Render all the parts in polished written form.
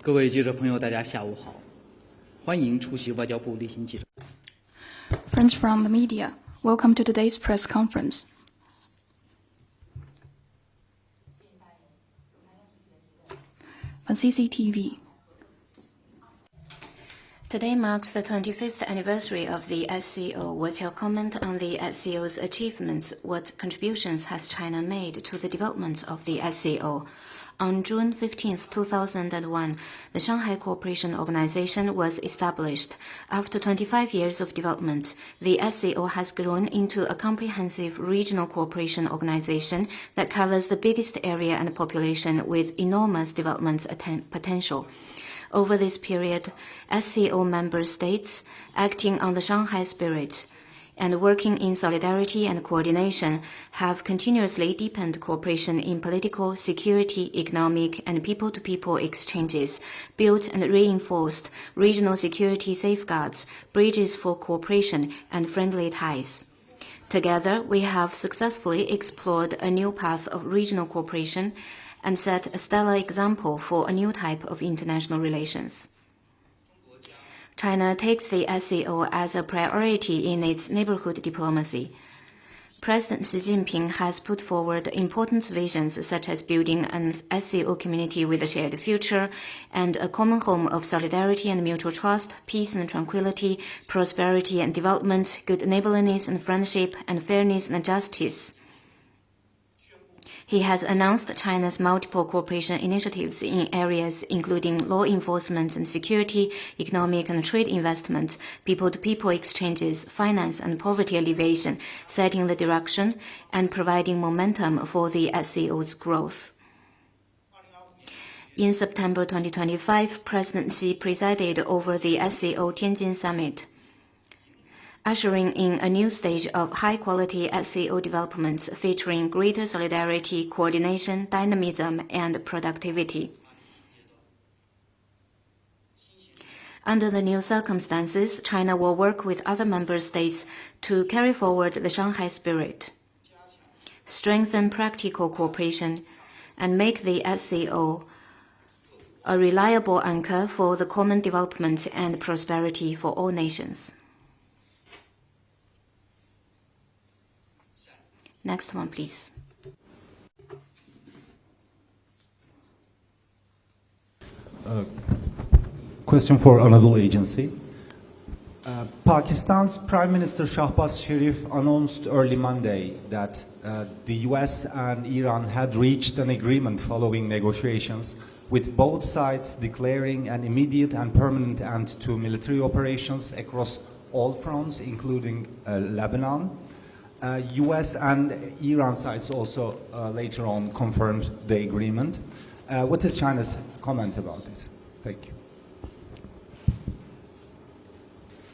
各位记者朋友，大家下午好，欢迎出席外交部例行记者。Friends from the media, welcome to today's press conference. On CCTV. Today marks the 25th anniversary of the SCO. What's your comment on the SCO's achievements? What contributions has China made to the development of the SCO? On June 15, 2001, the Shanghai Cooperation Organization was established. After 25 years of development, the SCO has grown into a comprehensive regional cooperation organization that covers the biggest area and population with enormous development potential. Over this period, SCO member states, acting on the Shanghai spirit and working in solidarity and coordination, have continuously deepened cooperation in political, security, economic, and people-to-people exchanges, built and reinforced regional security safeguards, bridges for cooperation, and friendly ties. Together, we have successfully explored a new path of regional cooperation and set a stellar example for a new type of international relations. China takes the SCO as a priority in its neighborhood diplomacy. President Xi Jinping has put forward important visions such as building an SCO community with a shared future and a common home of solidarity and mutual trust, peace and tranquility, prosperity and development, good neighborliness and friendship, and fairness and justice. He has announced China's multiple cooperation initiatives in areas including law enforcement and security, economic and trade investment, people-to-people exchanges, finance and poverty alleviation, setting the direction and providing momentum for the SCO's growth. In September 2025, President Xi presided over the SCO Tianjin Summit, ushering in a new stage of high-quality SCO development featuring greater solidarity, coordination, dynamism, and productivity. Under the new circumstances, China will work with other member states to carry forward the Shanghai spirit, strengthen practical cooperation, and make the SCO a reliable anchor for the common development and prosperity for all nations. Next one, please. Question for Anadolu Agency. Pakistan's Prime Minister Shahbaz Sharif announced early Monday that the US and Iran had reached an agreement following negotiations, with both sides declaring an immediate and permanent end to military operations across all fronts, including Lebanon. US and Iran sides also later on confirmed the agreement. What is China's comment about it? Thank you.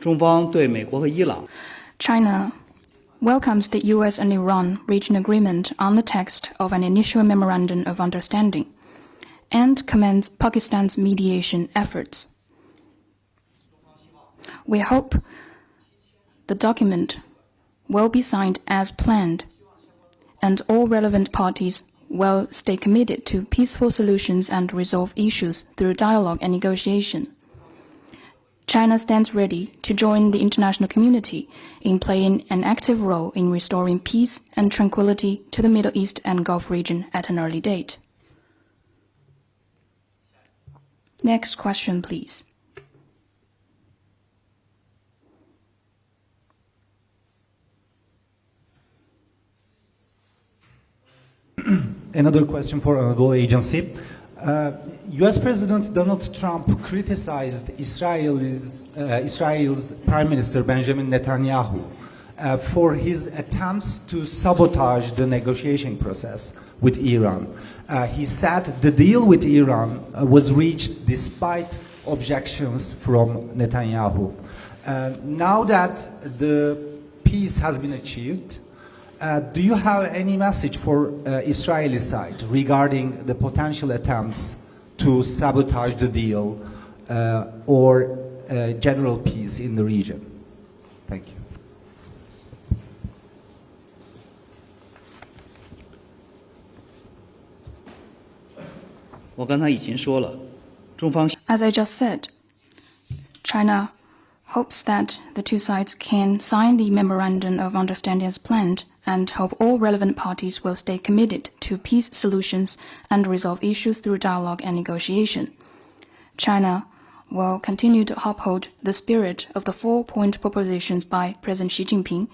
中方对美国和伊朗 China welcomes the US and Iran reached an agreement on the text of an initial memorandum of understanding and commends Pakistan's mediation efforts. We hope the document will be signed as planned, and all relevant parties will stay committed to peaceful solutions and resolve issues through dialogue and negotiation. China stands ready to join the international community in playing an active role in restoring peace and tranquility to the Middle East and Gulf region at an early date. Next question, please. Another question for Anadolu Agency. US President Donald Trump criticized Israel's Prime Minister Benjamin Netanyahu for his attempts to sabotage the negotiation process with Iran. He said the deal with Iran was reached despite objections from Netanyahu. Now that the peace has been achieved, do you have any message for Israeli side regarding the potential attempts to sabotage the deal or general peace in the region? Thank you. 我刚才已经说了， As I just said, China hopes that the two sides can sign the memorandum of understanding as planned and hope all relevant parties will stay committed to peace solutions and resolve issues through dialogue and negotiation. China will continue to uphold the spirit of the 4-point propositions by President Xi Jinping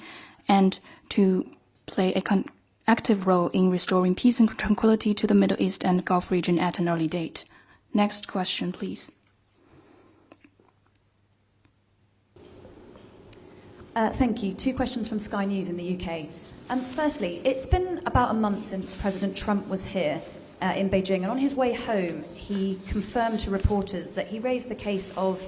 and to play an active role in restoring peace and tranquility to the Middle East and Gulf region at an early date. Next question, please. Thank you. 2 questions from Sky News in the UK. Firstly, it's been about a month since President Trump was here in Beijing, and on his way home, he confirmed to reporters that he raised the case of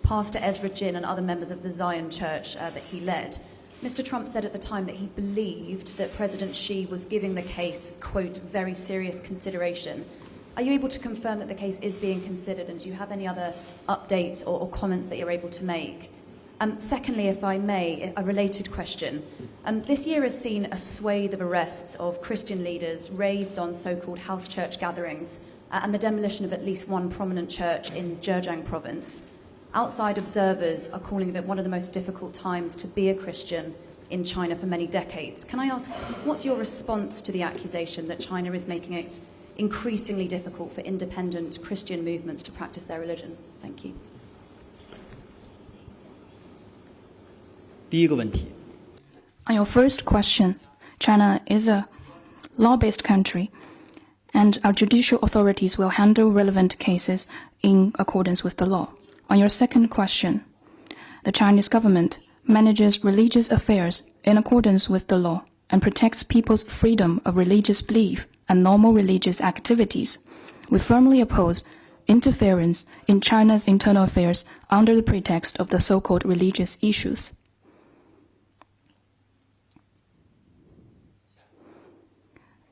Pastor Ezra Jin and other members of the Zion Church that he led. Mr. Trump said at the time that he believed that President Xi was giving the case, quote, very serious consideration. Are you able to confirm that the case is being considered, and do you have any other updates or comments that you're able to make? Secondly, if I may, a related question. This year has seen a swathe of arrests of Christian leaders, raids on so-called house church gatherings, and the demolition of at least one prominent church in Zhejiang province. Outside observers are calling it one of the most difficult times to be a Christian in China for many decades. Can I ask, what's your response to the accusation that China is making it increasingly difficult for independent Christian movements to practice their religion? Thank you. 第一个问题， On your first question, China is a law-based country, and our judicial authorities will handle relevant cases in accordance with the law. On your second question, the Chinese government manages religious affairs in accordance with the law and protects people's freedom of religious belief and normal religious activities. We firmly oppose interference in China's internal affairs under the pretext of the so-called religious issues.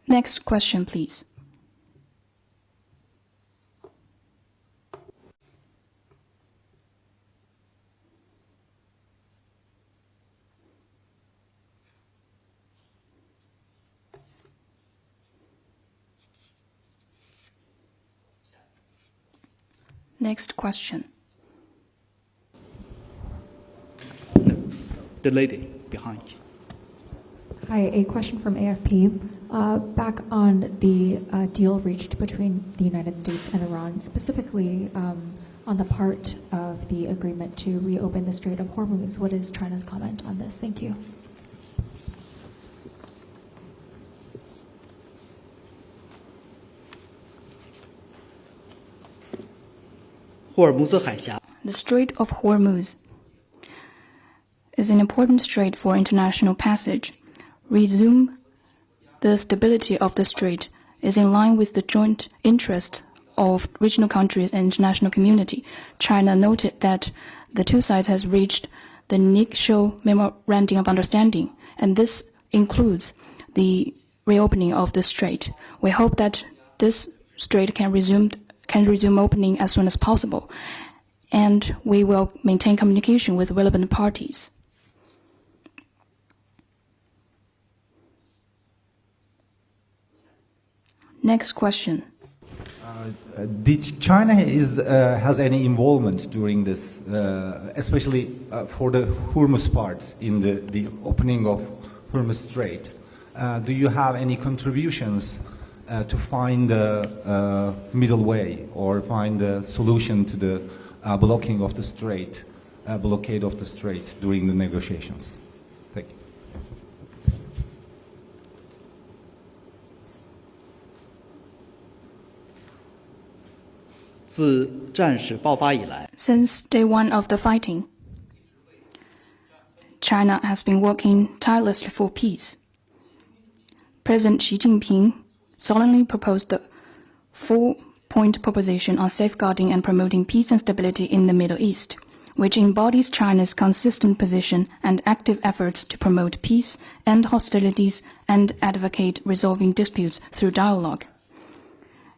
Next question, please. Next question. The lady behind you. Hi, a question from AFP. Back on the deal reached between the United States and Iran, specifically on the part of the agreement to reopen the Strait of Hormuz. What is China's comment on this? Thank you. The Strait of Hormuz is an important strait for international passage. Resume the stability of the strait is in line with the joint interest of regional countries and international community. China noted that the two sides has reached the initial memorandum of understanding, and this includes the reopening of the strait. We hope that this strait can resume opening as soon as possible, and we will maintain communication with relevant parties. Next question. Did China has any involvement during this, especially for the Hormuz part in the opening of Hormuz Strait? Do you have any contributions to find a middle way or find a solution to the blocking of the strait, blockade of the strait during the negotiations? Thank you. Since day one of the fighting, China has been working tirelessly for peace. President Xi Jinping solemnly proposed the 4-point proposition on safeguarding and promoting peace and stability in the Middle East, which embodies China's consistent position and active efforts to promote peace, end hostilities, and advocate resolving disputes through dialogue.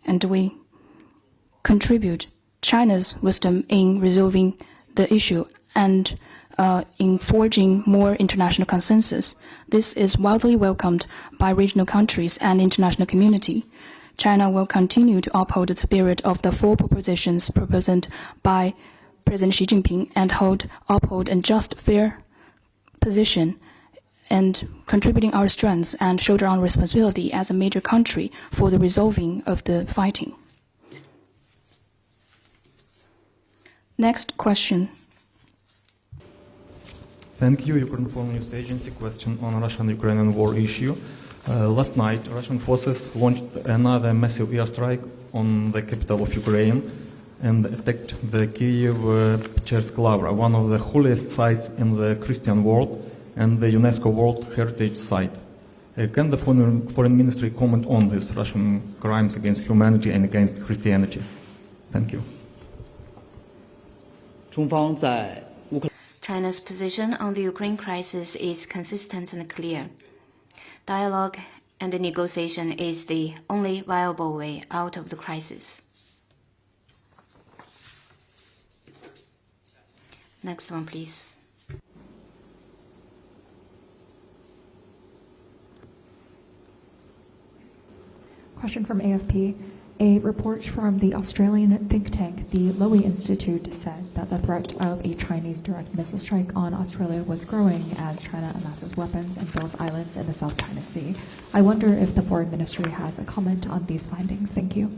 And we contribute China's wisdom in resolving the issue and in forging more international consensus. This is widely welcomed by regional countries and the international community. China will continue to uphold the spirit of the four propositions proposed by President Xi Jinping and uphold a just, fair position and contributing our strengths and shoulder our responsibility as a major country for the resolving of the fighting. Next question. Thank you, Ukraine Foreign News Agency. Question on Russian-Ukrainian war issue. Last night, Russian forces launched another massive airstrike on the capital of Ukraine and attacked the Kyiv-Pechersk Lavra, one of the holiest sites in the Christian world and the UNESCO World Heritage Site. Can the Foreign Ministry comment on these Russian crimes against humanity and against Christianity? Thank you. 中方在乌克兰 China's position on the Ukraine crisis is consistent and clear. Dialogue and negotiation is the only viable way out of the crisis. Next one, please. Question from AFP. A report from the Australian think tank, the Lowy Institute, said that the threat of a Chinese direct missile strike on Australia was growing as China amasses weapons and builds islands in the South China Sea. I wonder if the Foreign Ministry has a comment on these findings. Thank you.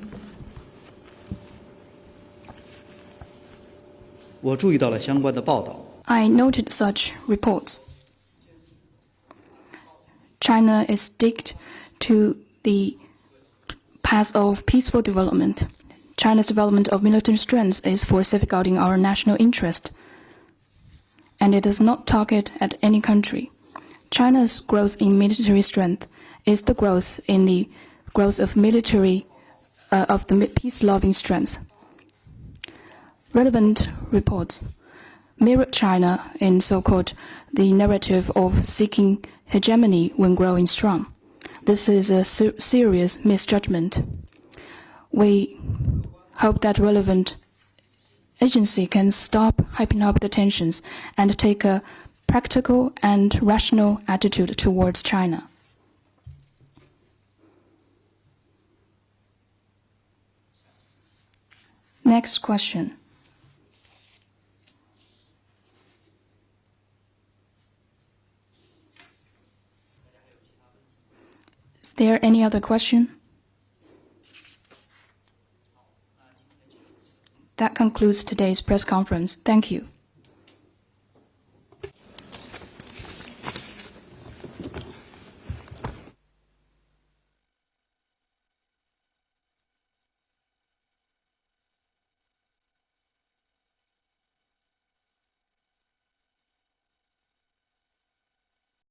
我注意到了相关的报道。 I noted such reports. China is sticked to the path of peaceful development. China's development of military strength is for safeguarding our national interest, and it does not target at any country. China's growth in military strength is the growth in the growth of the peace-loving strength. Relevant reports mirror China in so-called the narrative of seeking hegemony when growing strong. This is a serious misjudgment. We hope that relevant agency can stop hyping up the tensions and take a practical and rational attitude towards China. Next question. Is there any other question? That concludes today's press conference. Thank you.